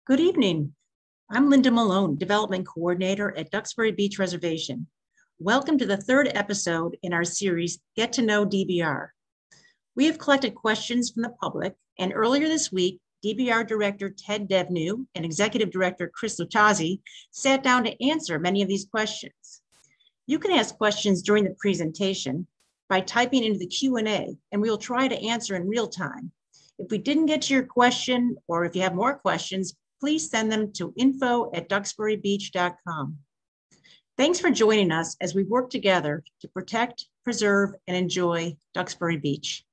Good evening. I'm Linda Malone, Development Coordinator at Duxbury Beach Reservation. Welcome to the third episode in our series, Get to Know DBR. We have collected questions from the public, and earlier this week, DBR Director Ted Devnew and Executive Director Cris Luttazi sat down to answer many of these questions. You can ask questions during the presentation by typing into the Q&A, and we will try to answer in real time. If we didn't get to your question, or if you have more questions, please send them to info@duxburybeach.com. Thanks for joining us as we work together to protect, preserve, and enjoy Duxbury Beach.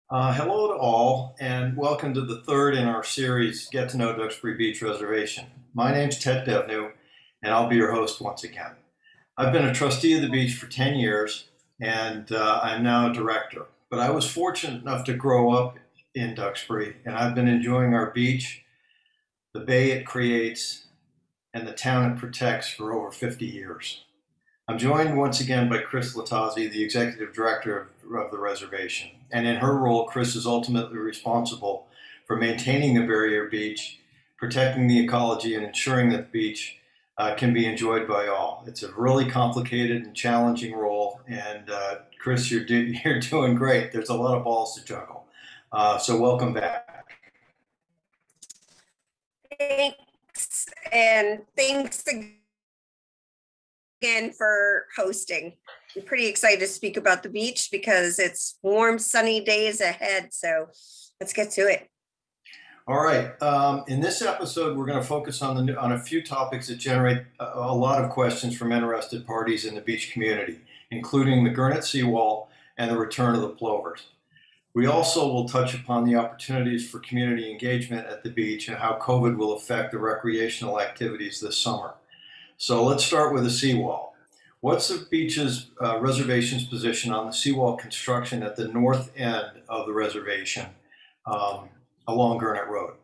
Hello to all, and welcome to the third in our series, Get to Know Duxbury Beach Reservation. My name's Ted Devnew, and I'll be your host once again. I've been a trustee of the beach for 10 years, and I'm now a director. But I was fortunate enough to grow up in Duxbury, and I've been enjoying our beach, the bay it creates, and the town it protects for over 50 years. I'm joined once again by Cris Luttazi, the Executive Director of the reservation. And in her role, Cris is ultimately responsible for maintaining the barrier beach, protecting the ecology, and ensuring that the beach can be enjoyed by all. It's a really complicated and challenging role. And Cris, you're doing great. There's a lot of balls to juggle. So welcome back. Thanks. And thanks again for hosting. I'm pretty excited to speak about the beach because it's warm, sunny days ahead. So let's get to it. All right. In this episode, we're going to focus on a few topics that generate a lot of questions from interested parties in the beach community, including the Gurnet seawall and the return of the plovers. We also will touch upon the opportunities for community engagement at the beach and how COVID will affect the recreational activities this summer. So let's start with the seawall. What's the beach's reservation's position on the seawall construction at the north end of the reservation along Gurnet Road?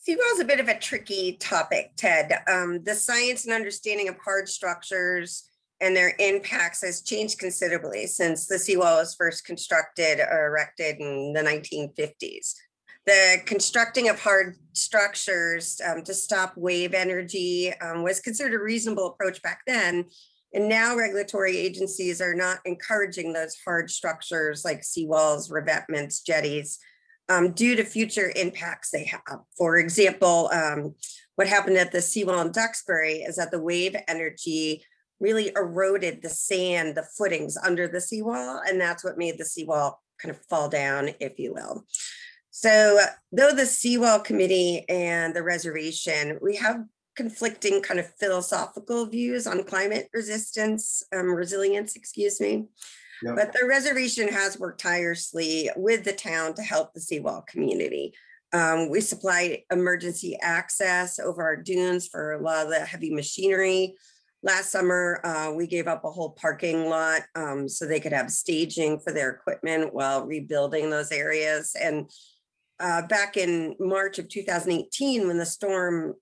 Seawall is a bit of a tricky topic, Ted. The science and understanding of hard structures and their impacts has changed considerably since the seawall was first constructed or erected in the 1950s. The constructing of hard structures to stop wave energy was considered a reasonable approach back then. And now regulatory agencies are not encouraging those hard structures like seawalls, revetments, jetties, due to future impacts they have. For example, what happened at the seawall in Duxbury is that the wave energy really eroded the sand, the footings under the seawall, and that's what made the seawall kind of fall down, if you will. So though the Seawall Committee and the reservation, we have conflicting kind of philosophical views on climate resilience, Yep. But the reservation has worked tirelessly with the town to help the seawall community. We supply emergency access over our dunes for a lot of the heavy machinery. Last summer, we gave up a whole parking lot so they could have staging for their equipment while rebuilding those areas. And back in March of 2018, when the storm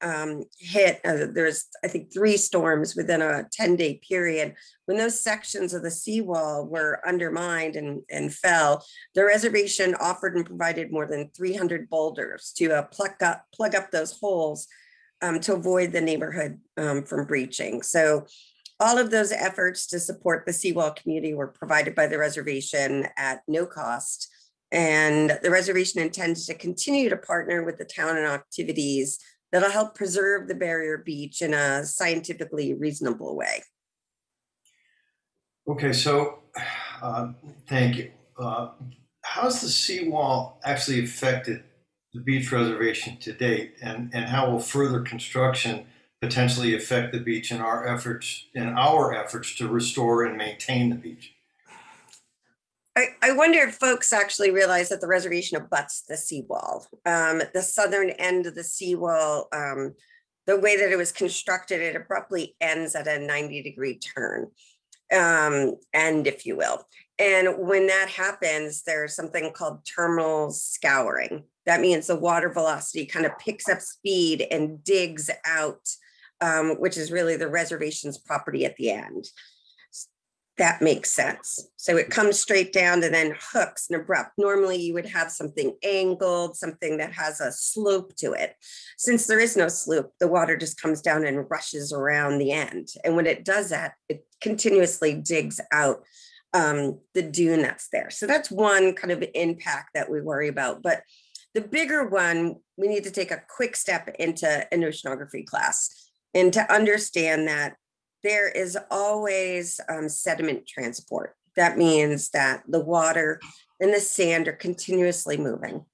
hit, there's, I think, 3 storms within a 10-day period. When those sections of the seawall were undermined and fell, the reservation offered and provided more than 300 boulders to plug up those holes to avoid the neighborhood from breaching. So all of those efforts to support the seawall community were provided by the reservation at no cost. And the reservation intends to continue to partner with the town in activities that'll help preserve the barrier beach in a scientifically reasonable way. Okay, so thank you. How's the seawall actually affected the beach reservation to date, and how will further construction potentially affect the beach in our efforts to restore and maintain the beach? I wonder if folks actually realize that the reservation abuts the seawall. The southern end of the seawall, the way that it was constructed, it abruptly ends at a 90-degree turn, end, if you will. And when that happens, there's something called terminal scouring. That means the water velocity kind of picks up speed and digs out which is really the reservation's property at the end. That makes sense. So it comes straight down and then hooks and abrupt. Normally you would have something angled, something that has a slope to it. Since there is no slope, the water just comes down and rushes around the end. And when it does that, it continuously digs out the dune that's there. So that's one kind of impact that we worry about. But the bigger one, we need to take a quick step into an oceanography class and to understand that there is always sediment transport. That means that the water and the sand are continuously moving.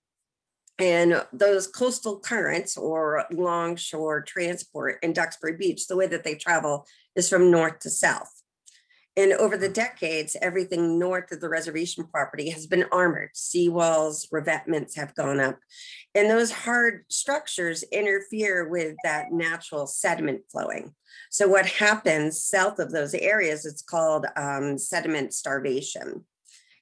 And those coastal currents or longshore transport in Duxbury Beach, the way that they travel is from north to south. And over the decades, everything north of the reservation property has been armored. Seawalls, revetments have gone up. And those hard structures interfere with that natural sediment flowing. So what happens south of those areas, it's called sediment starvation.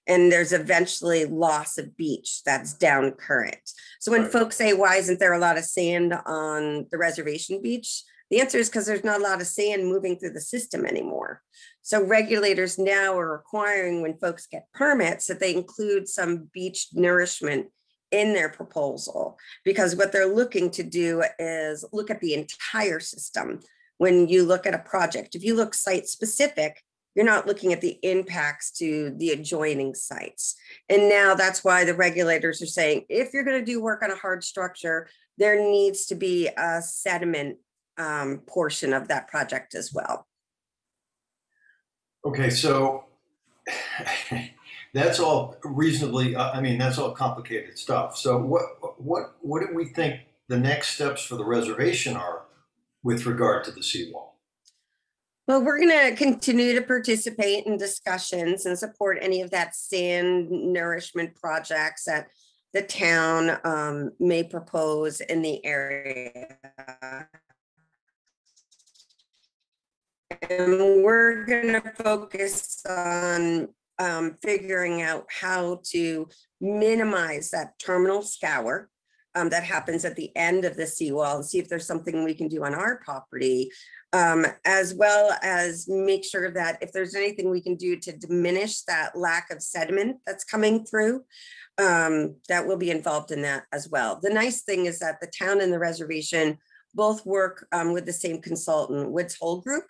And there's eventually loss of beach that's down current. So when folks say, why isn't there a lot of sand on the reservation beach? The answer is because there's not a lot of sand moving through the system anymore. So regulators now are requiring when folks get permits that they include some beach nourishment in their proposal, because what they're looking to do is look at the entire system. When you look at a project, if you look site specific, you're not looking at the impacts to the adjoining sites. And now that's why the regulators are saying, if you're going to do work on a hard structure, there needs to be a sediment portion of that project as well. Okay, so that's all reasonably, I mean, that's all complicated stuff. So what do we think the next steps for the reservation are with regard to the seawall? Well, we're going to continue to participate in discussions and support any of that sand nourishment projects that the town may propose in the area. And we're going to focus on figuring out how to minimize that terminal scour that happens at the end of the seawall and see if there's something we can do on our property, as well as make sure that if there's anything we can do to diminish that lack of sediment that's coming through, that will be involved in that as well. The nice thing is that the town and the reservation both work with the same consultant, Woods Hole Group.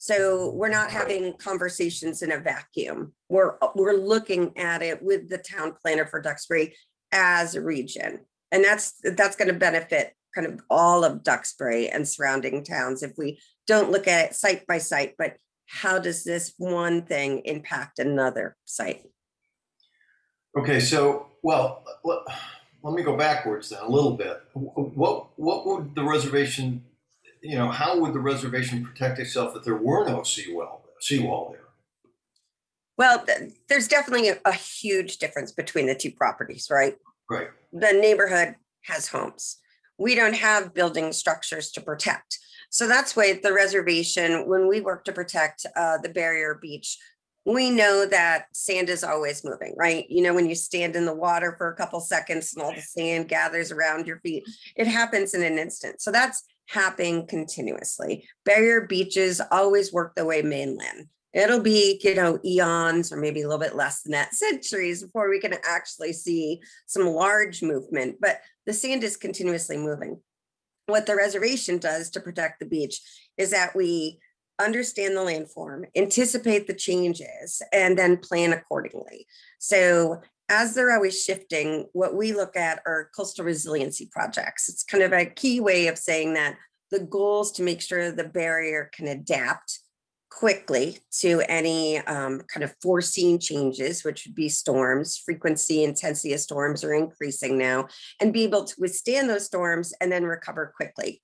So we're not having conversations in a vacuum. We're looking at it with the town planner for Duxbury as a region. And that's going to benefit kind of all of Duxbury and surrounding towns if we don't look at it site by site, but how does this one thing impact another site? Okay, so, well, let me go backwards then a little bit. What would the reservation, you know, how would the reservation protect itself if there were no seawall there? Well, there's definitely a huge difference between the two properties, right? Right. The neighborhood has homes. We don't have building structures to protect. So that's why the reservation, when we work to protect the barrier beach, we know that sand is always moving, right? You know, when you stand in the water for a couple seconds and all the sand gathers around your feet, it happens in an instant. So that's happening continuously. Barrier beaches always work the way mainland. It'll be, you know, eons or maybe a little bit less than that, centuries before we can actually see some large movement, but the sand is continuously moving. What the reservation does to protect the beach is that we understand the landform, anticipate the changes, and then plan accordingly. So as they're always shifting, what we look at are coastal resiliency projects. It's kind of a key way of saying that the goal is to make sure the barrier can adapt quickly to any kind of foreseen changes, which would be storms. Frequency, intensity of storms are increasing now, and be able to withstand those storms and then recover quickly.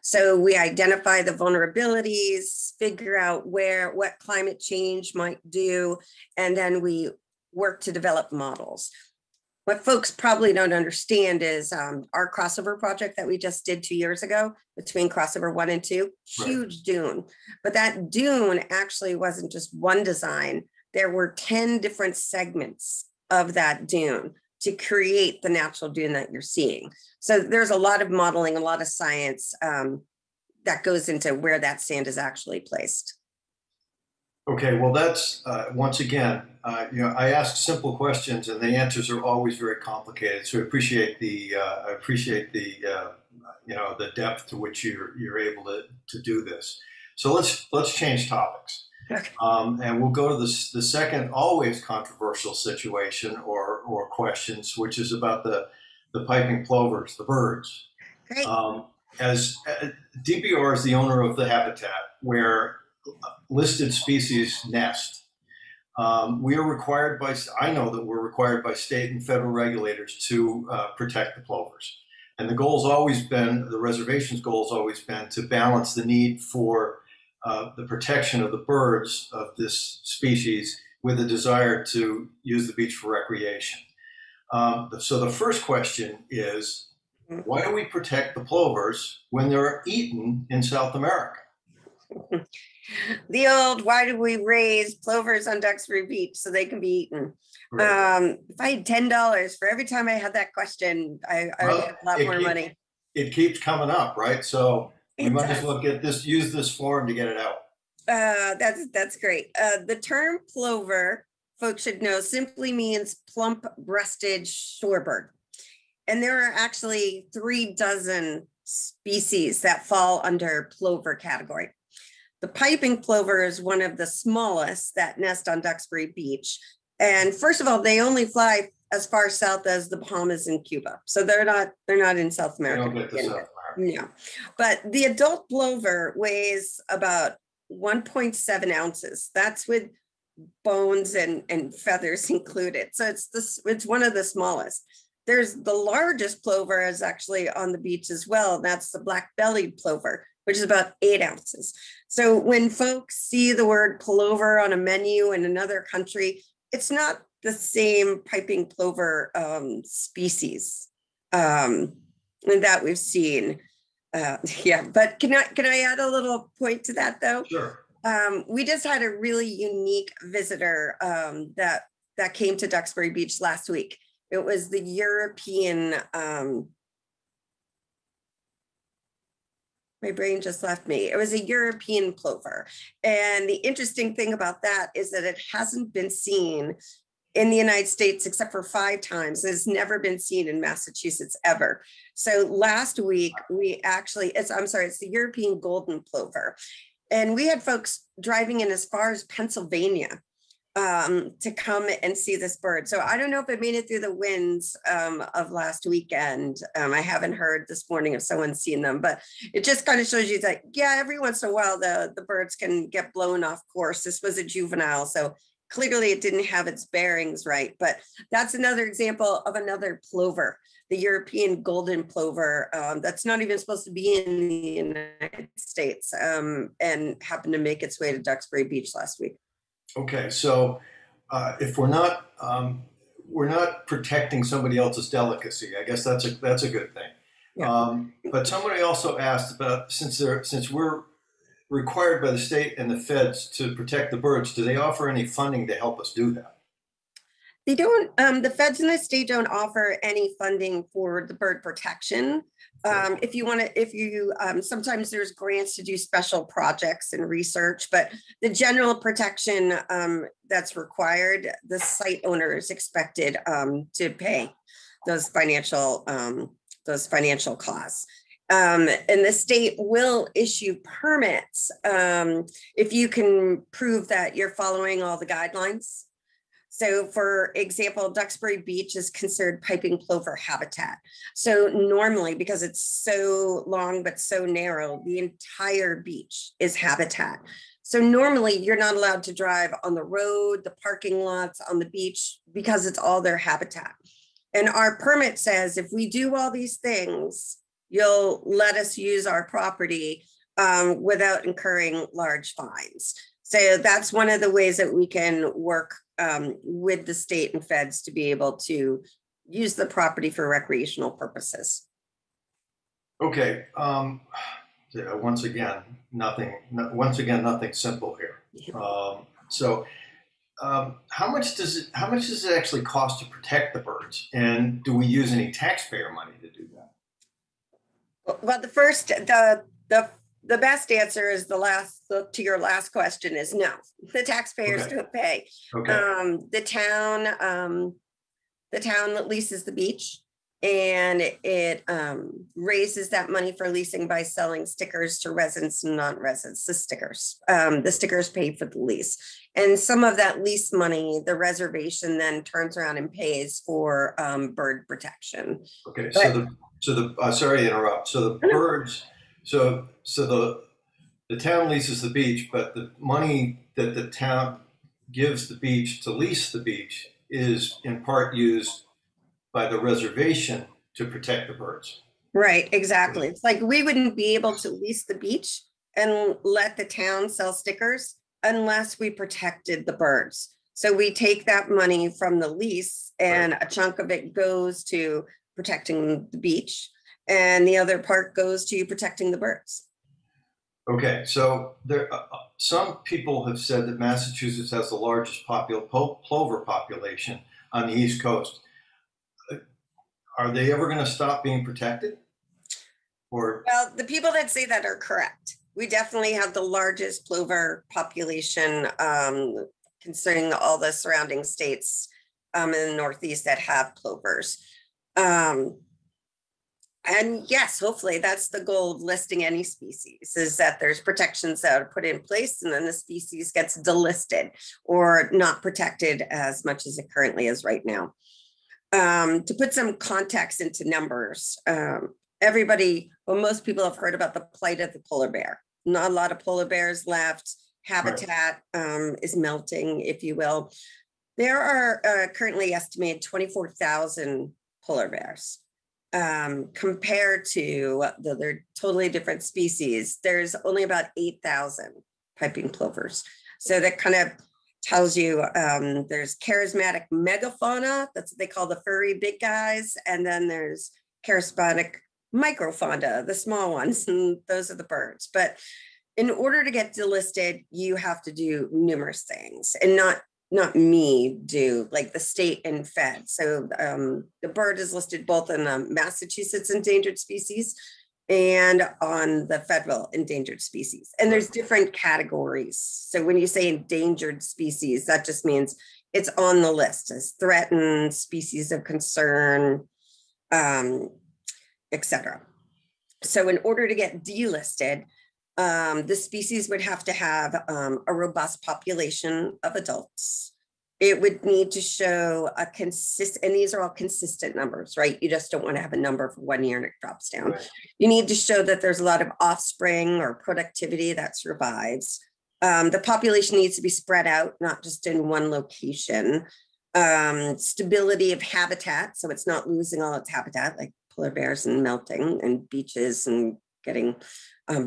So we identify the vulnerabilities, figure out what climate change might do, and then we work to develop models. What folks probably don't understand is our crossover project that we just did 2 years ago between crossover 1 and 2, huge dune. But that dune actually wasn't just one design. There were 10 different segments of that dune to create the natural dune that you're seeing. So there's a lot of modeling, a lot of science that goes into where that sand is actually placed. Okay, well, that's once again, I ask simple questions, and the answers are always very complicated. So I appreciate the the depth to which you're able to do this. So let's change topics, Okay. and we'll go to the second always controversial situation or questions, which is about the piping plovers, the birds. Great. As DBR is the owner of the habitat where listed species nest. We are required I know that we're required by state and federal regulators to protect the plovers. And the reservation's goal has always been to balance the need for the protection of the birds of this species with a desire to use the beach for recreation. So the first question is, why do we protect the plovers when they're eaten in South America? The old, why do we raise plovers on Duxbury Beach so they can be eaten? Right. If I had $10 for every time I had that question, I would have a lot more money. It keeps coming up, right? So we might as well use this forum to get it out. That's great. The term plover, folks should know, simply means plump-breasted shorebird. And there are actually 36 species that fall under plover category. The piping plover is one of the smallest that nest on Duxbury Beach. And first of all, they only fly as far south as the Bahamas and Cuba. So they're not in South America. They don't get to South America. No. But the adult plover weighs about 1.7 ounces. That's with bones and feathers included. So it's one of the smallest. There's the largest plover is actually on the beach as well. That's the black-bellied plover, which is about 8 ounces. So when folks see the word plover on a menu in another country, it's not the same piping plover species that we've seen. But can I add a little point to that though? Sure. We just had a really unique visitor that came to Duxbury Beach last week. It was the European, my brain just left me. It was a European plover. And the interesting thing about that is that it hasn't been seen in the United States except for 5 times. It's never been seen in Massachusetts ever. So last week it's the European golden plover. And we had folks driving in as far as Pennsylvania to come and see this bird. So I don't know if it made it through the winds of last weekend. I haven't heard this morning if someone's seen them, but it just kind of shows you that, yeah, every once in a while, the birds can get blown off course. This was a juvenile, so clearly it didn't have its bearings right, but that's another example of another plover, the European golden plover that's not even supposed to be in the United States and happened to make its way to Duxbury Beach last week. Okay, so if we're not protecting somebody else's delicacy, I guess that's a good thing. Yeah. But somebody also asked about since we're required by the state and the feds to protect the birds, do they offer any funding to help us do that? They don't. The feds and the state don't offer any funding for the bird protection. Sometimes there's grants to do special projects and research, but the general protection that's required, the site owner is expected to pay those financial costs. And the state will issue permits if you can prove that you're following all the guidelines. So for example, Duxbury Beach is considered piping plover habitat. So normally, because it's so long but so narrow, the entire beach is habitat. So normally you're not allowed to drive on the road, the parking lots, on the beach, because it's all their habitat. And our permit says if we do all these things, you'll let us use our property without incurring large fines. So that's one of the ways that we can work with the state and feds to be able to use the property for recreational purposes. Okay. Once again, nothing simple here. How much does it actually cost to protect the birds? And do we use any taxpayer money to do that? Well, the The best answer is to your last question is no. The taxpayers don't pay. Okay. The town that leases the beach, and it raises that money for leasing by selling stickers to residents and non-residents. The stickers pay for the lease, and some of that lease money, the reservation then turns around and pays for bird protection. Okay. Sorry to interrupt. So the birds, so the town leases the beach, but the money that the town gives the beach to lease the beach is in part used by the reservation to protect the birds. Right, exactly. It's like we wouldn't be able to lease the beach and let the town sell stickers unless we protected the birds. So we take that money from the lease, and a chunk of it goes to protecting the beach, and the other part goes to protecting the birds. Okay, so there, some people have said that Massachusetts has the largest plover population on the East Coast. Are they ever going to stop being protected? Or well, the people that say that are correct. We definitely have the largest plover population, considering all the surrounding states in the Northeast that have plovers. And yes, hopefully that's the goal of listing any species, is that there's protections that are put in place, and then the species gets delisted or not protected as much as it currently is right now. To put some context into numbers, most people have heard about the plight of the polar bear. Not a lot of polar bears left. Habitat is melting, if you will. There are currently estimated 24,000 polar bears. Compared to they're totally different species, there's only about 8,000 piping plovers. So that kind of tells you there's charismatic megafauna, that's what they call the furry big guys, and then there's charismatic microfauna, the small ones, and those are the birds. But in order to get delisted, you have to do numerous things, and not me do, like the state and Fed. So the bird is listed both in the Massachusetts endangered species and on the federal endangered species. And there's different categories. So when you say endangered species, that just means it's on the list as threatened, species of concern, etc. So in order to get delisted, the species would have to have a robust population of adults. It would need to show a consistent, and these are all consistent numbers, right? You just don't want to have a number for 1 year and it drops down. Right. You need to show that there's a lot of offspring or productivity that survives. The population needs to be spread out, not just in one location. Stability of habitat, so it's not losing all its habitat, like polar bears and melting and beaches and getting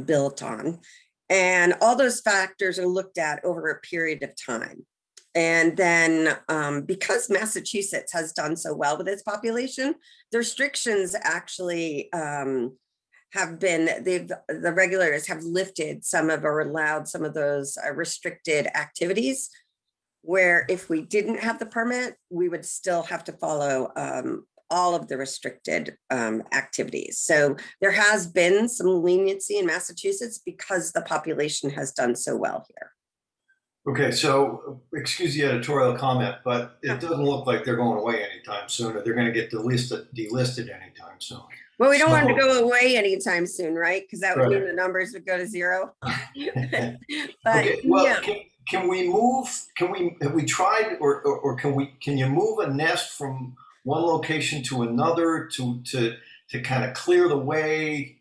built on. And all those factors are looked at over a period of time. And then because Massachusetts has done so well with its population, the restrictions actually have been, the regulators have lifted some of or allowed some of those restricted activities, where if we didn't have the permit, we would still have to follow all of the restricted activities. So there has been some leniency in Massachusetts because the population has done so well here. Okay, so excuse the editorial comment, but it doesn't look like they're going away anytime soon, or they're going to get delisted anytime soon. Well, we don't want them to go away anytime soon, right? Because that would mean the numbers would go to zero. But, okay, well, yeah. Can we move? Have we tried, or can you move a nest from one location to another to kind of clear the way?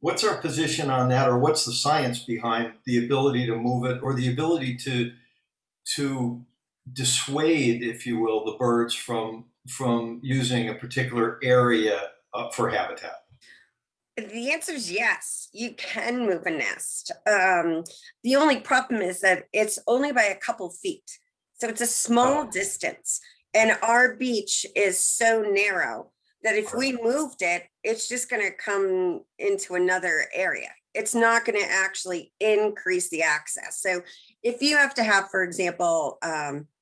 What's our position on that, or what's the science behind the ability to move it, or the ability to dissuade, if you will, the birds from using a particular area for habitat? The answer is yes, you can move a nest. The only problem is that it's only by a couple feet. So it's a small distance, and our beach is so narrow that if we moved it, it's just going to come into another area. It's not going to actually increase the access. So if you have to have, for example,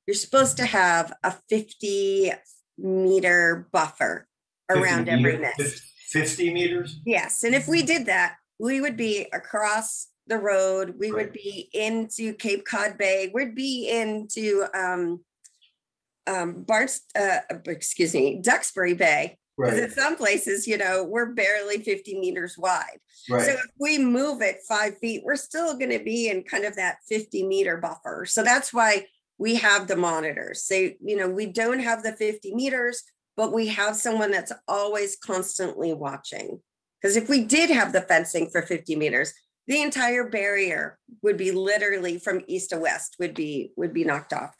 you're supposed to have a 50-meter buffer around every nest. 50 meters? Yes. And if we did that, we would be across the road. We Right. would be into Cape Cod Bay. We'd be into Duxbury Bay. Because Right. in some places, we're barely 50 meters wide. Right. So if we move it 5 feet, we're still going to be in kind of that 50-meter buffer. So that's why we have the monitors. So, we don't have the 50 meters, but we have someone that's always constantly watching. Because if we did have the fencing for 50 meters, the entire barrier would be literally from east to west would be knocked off.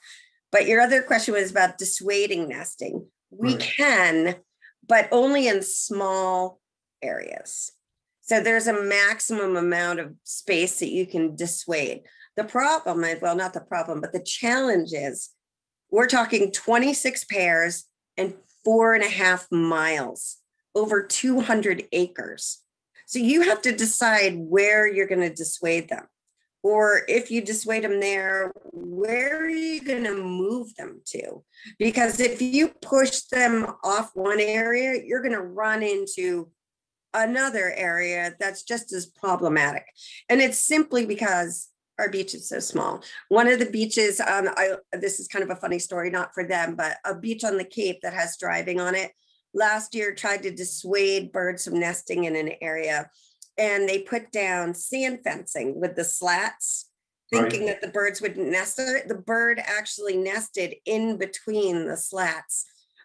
But your other question was about dissuading nesting. We Right. can, but only in small areas. So there's a maximum amount of space that you can dissuade. The problem is, well, not the problem, but the challenge is we're talking 26 pairs and 4.5 miles, over 200 acres. So you have to decide where you're going to dissuade them. Or if you dissuade them there, where are you going to move them to? Because if you push them off one area, you're going to run into another area that's just as problematic. And it's simply because our beach is so small. One of the beaches, this is kind of a funny story, not for them, but a beach on the Cape that has driving on it, last year tried to dissuade birds from nesting in an area. And they put down sand fencing with the slats, thinking that the birds wouldn't nest there. The bird actually nested in between the slats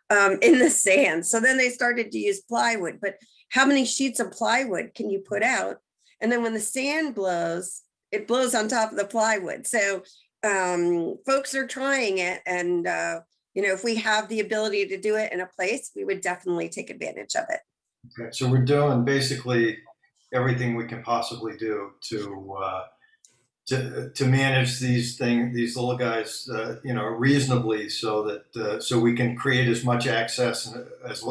in the sand. So then they started to use plywood. But how many sheets of plywood can you put out? And then when the sand blows, it blows on top of the plywood. So folks are trying it. And, if we have the ability to do it in a place, we would definitely take advantage of it. Okay. So we're doing basically everything we can possibly do to manage these little guys, reasonably, so that so we can create as much access as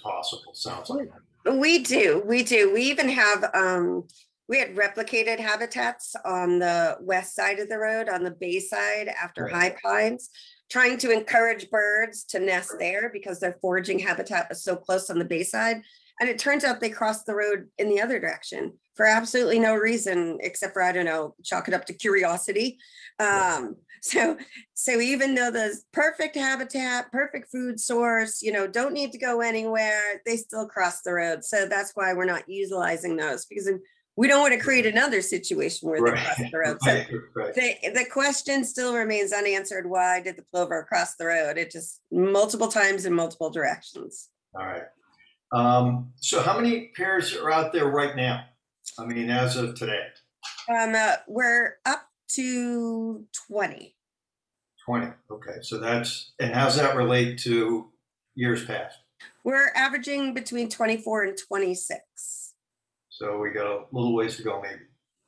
possible. Sounds like we do. We even have we had replicated habitats on the west side of the road, on the bay side after high pines, trying to encourage birds to nest there because their foraging habitat was so close on the bay side. And it turns out they crossed the road in the other direction for absolutely no reason, except for, I don't know, chalk it up to curiosity. So even though the perfect habitat, perfect food source, don't need to go anywhere, they still cross the road. So that's why we're not utilizing those, because we don't want to create another situation where they cross the road. So the question still remains unanswered. Why did the plover cross the road? It just multiple times in multiple directions. All right. So how many pairs are out there right now? I mean, as of today? We're up to 20. 20. Okay. So and how's that relate to years past? We're averaging between 24 and 26. So we got a little ways to go, maybe.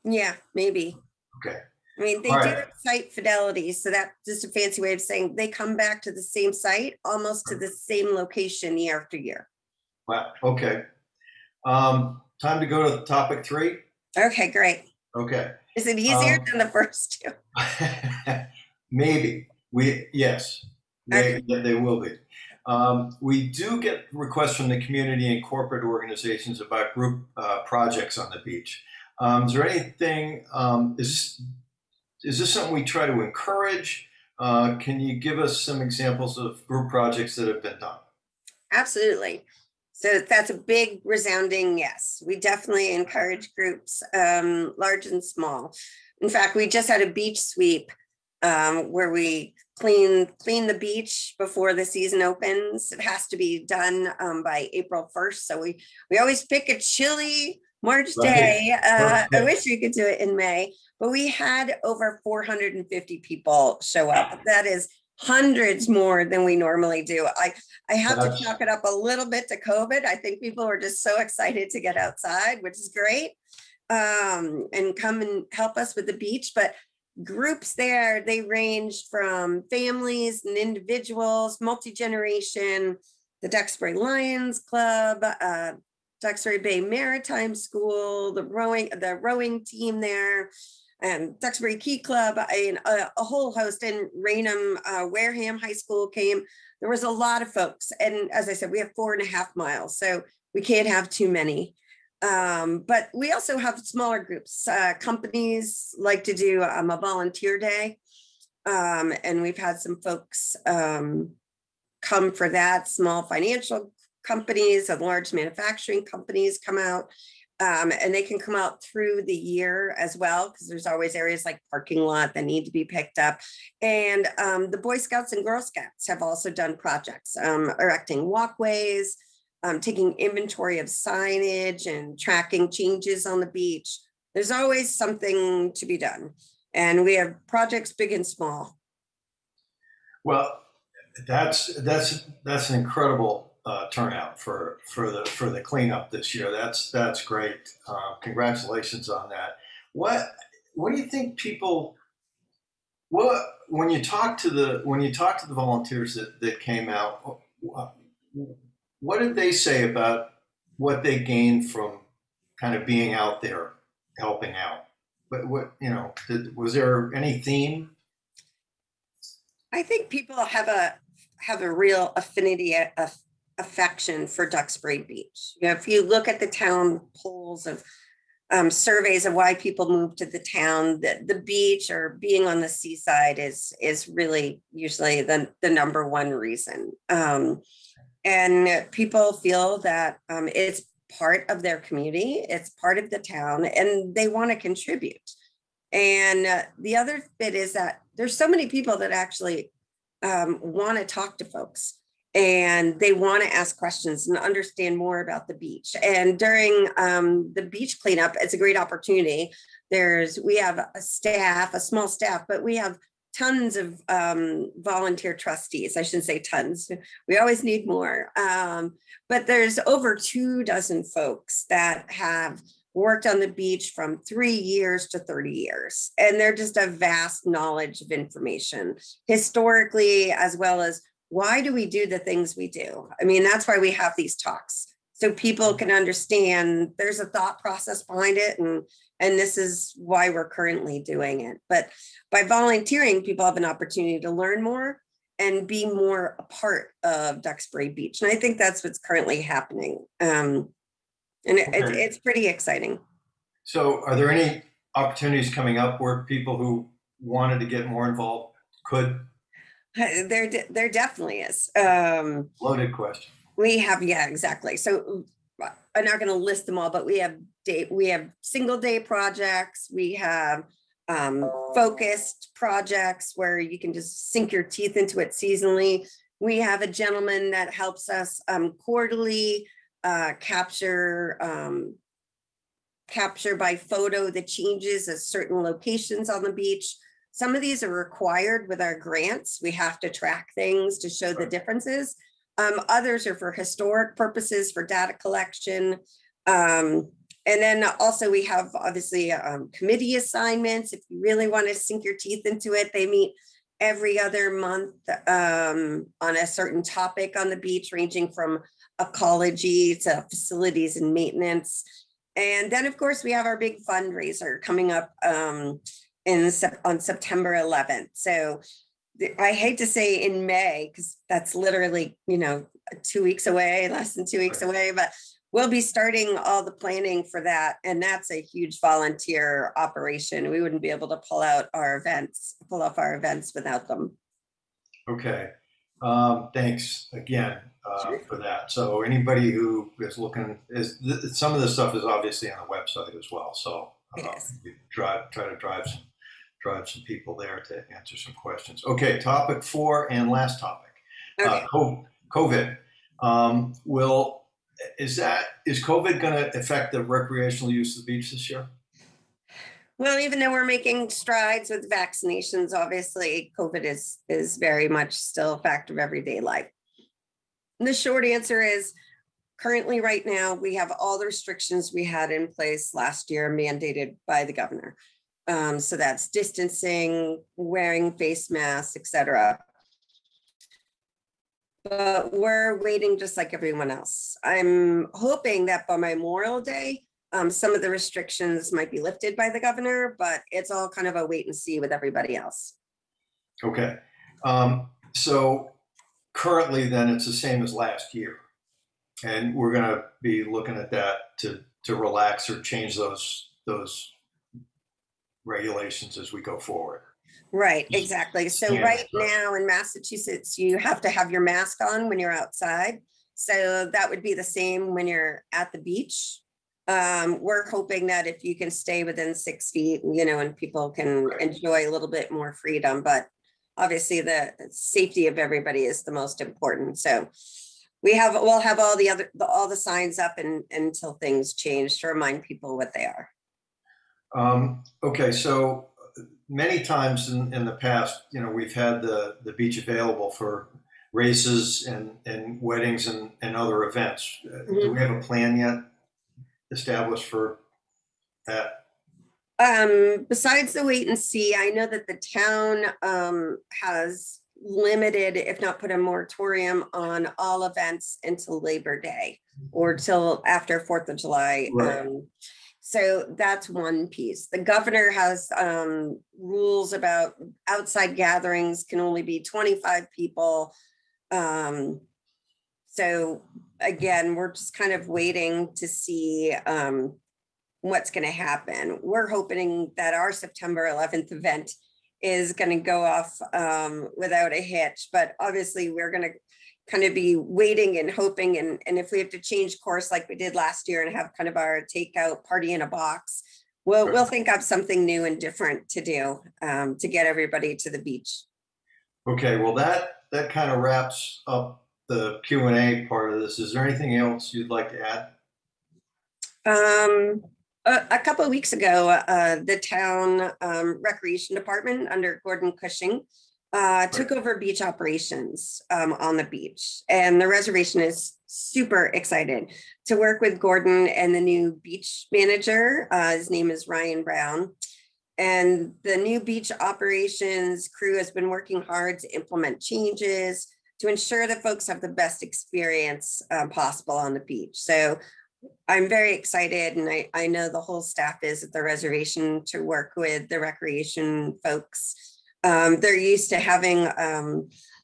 Yeah, maybe. Okay. I mean, they do have site fidelity. So that's just a fancy way of saying they come back to the same site, almost to the same location year after year. Wow. Okay. Time to go to topic 3. Okay, great. Okay. Is it easier than the first 2? Maybe. Yes, they will be. We do get requests from the community and corporate organizations about group projects on the beach. Is there anything? Is this something we try to encourage? Can you give us some examples of group projects that have been done? Absolutely. So that's a big resounding yes. We definitely encourage groups, large and small. In fact, we just had a beach sweep where we clean the beach before the season opens. It has to be done by April 1st. So we always pick a chilly March day. I wish we could do it in May, but we had over 450 people show up. That is hundreds more than we normally do. I have to chalk it up a little bit to COVID. I think people were just so excited to get outside, which is great, and come and help us with the beach. But groups there, they ranged from families and individuals, multi-generation, the Duxbury Lions Club, Duxbury Bay Maritime School, the rowing team there, and Duxbury Key Club, and a whole host. And Raynham, Wareham High School came. There was a lot of folks. And as I said, we have 4.5 miles, so we can't have too many. But we also have smaller groups. Companies like to do a volunteer day. And we've had some folks come for that. Small financial companies and large manufacturing companies come out. And they can come out through the year as well, because there's always areas like parking lot that need to be picked up. And the Boy Scouts and Girl Scouts have also done projects, erecting walkways, taking inventory of signage and tracking changes on the beach. There's always something to be done. And we have projects big and small. Well, that's an incredible turnout for the cleanup this year. That's great. Congratulations on that. What do you think people? When you talk to the volunteers that came out, what did they say about what they gained from kind of being out there helping out? But was there any theme? I think people have a real affinity, affection for Duxbury Beach. If you look at the town polls of surveys of why people move to the town, the beach or being on the seaside is really usually the number one reason. And people feel that it's part of their community, it's part of the town, and they want to contribute. And the other bit is that there's so many people that actually want to talk to folks, and they want to ask questions and understand more about the beach. And during the beach cleanup, it's a great opportunity. We have a small staff, but we have tons of volunteer trustees. I shouldn't say tons. We always need more. But there's over 24 folks that have worked on the beach from 3 years to 30 years. And they're just a vast knowledge of information, historically, as well as why do we do the things we do? I mean, that's why we have these talks, so people can understand there's a thought process behind it, and this is why we're currently doing it. But by volunteering, people have an opportunity to learn more and be more a part of Duxbury Beach. And I think that's what's currently happening. And it's pretty exciting. So are there any opportunities coming up where people who wanted to get more involved could? There definitely is. Loaded question. We have, yeah, exactly. So I'm not going to list them all, but we have single day projects. We have focused projects where you can just sink your teeth into it seasonally. We have a gentleman that helps us quarterly capture by photo the changes at certain locations on the beach. Some of these are required with our grants. We have to track things to show the differences. Others are for historic purposes, for data collection. And then also we have obviously committee assignments. If you really want to sink your teeth into it, they meet every other month on a certain topic on the beach, ranging from ecology to facilities and maintenance. And then of course we have our big fundraiser coming up on September 11th. So I hate to say in May, because that's literally, 2 weeks away, less than 2 weeks away, but we'll be starting all the planning for that. And that's a huge volunteer operation. We wouldn't be able to pull off our events without them. Okay. Thanks again Sure. for that. So anybody who is looking, some of this stuff is obviously on the website as well. So you try to drive some people there to answer some questions. Okay, topic 4 and last topic. Okay. COVID. Is COVID going to affect the recreational use of the beach this year? Well, even though we're making strides with vaccinations, obviously COVID is very much still a fact of everyday life. And the short answer is currently right now, we have all the restrictions we had in place last year mandated by the governor. So that's distancing, wearing face masks, etc. But we're waiting just like everyone else. I'm hoping that by Memorial Day, some of the restrictions might be lifted by the governor, but it's all kind of a wait and see with everybody else. Okay. So currently then it's the same as last year. And we're going to be looking at that to relax or change those regulations as we go forward. Right, exactly. So Standard right stuff. now in Massachusetts, you have to have your mask on when you're outside. So that would be the same when you're at the beach. We're hoping that if you can stay within 6 feet, and people can enjoy a little bit more freedom, but obviously the safety of everybody is the most important. So we'll have all the signs up until things change to remind people what they are. Okay, so many times in the past, we've had the beach available for races and weddings and other events. Do we have a plan yet established for that? Besides the wait and see, I know that the town has limited, if not put a moratorium on all events until Labor Day or till after 4th of July. Right. So that's one piece. The governor has rules about outside gatherings can only be 25 people. So again, we're just kind of waiting to see what's going to happen. We're hoping that our September 11th event is going to go off without a hitch, but obviously we're going to kind of be waiting and hoping, and if we have to change course like we did last year and have kind of our takeout party in a box, we'll think of something new and different to do to get everybody to the beach. Okay, well that kind of wraps up the Q&A part of this. Is there anything else you'd like to add? A couple of weeks ago, the town recreation department under Gordon Cushing took over beach operations on the beach, and the reservation is super excited to work with Gordon and the new beach manager. His name is Ryan Brown, and the new beach operations crew has been working hard to implement changes to ensure that folks have the best experience possible on the beach. So I'm very excited, and I know the whole staff is at the reservation to work with the recreation folks. They're used to having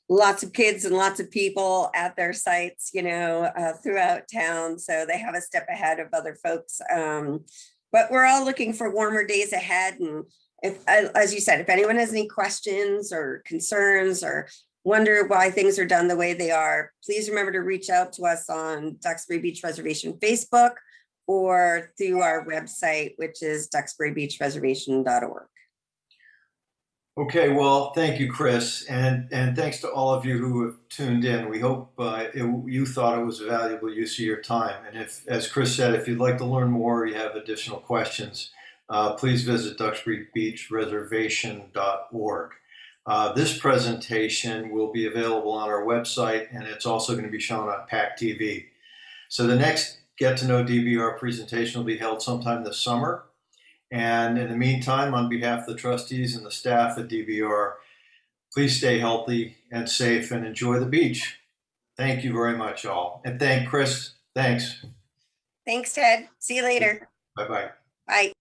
lots of kids and lots of people at their sites, throughout town. So they have a step ahead of other folks. But we're all looking for warmer days ahead. And as you said, if anyone has any questions or concerns or wonder why things are done the way they are, please remember to reach out to us on Duxbury Beach Reservation Facebook or through our website, which is duxburybeachreservation.org. Okay, well, thank you, Cris, and thanks to all of you who have tuned in. We hope you thought it was a valuable use of your time. And if, as Cris said, if you'd like to learn more or you have additional questions, please visit duxburybeachreservation.org. This presentation will be available on our website, and it's also going to be shown on PAC TV. So the next Get to Know DBR presentation will be held sometime this summer. And in the meantime, on behalf of the trustees and the staff at DBR, please stay healthy and safe and enjoy the beach. Thank you very much, all. And Cris, thanks. Thanks, Ted. See you later. Bye-bye. Bye.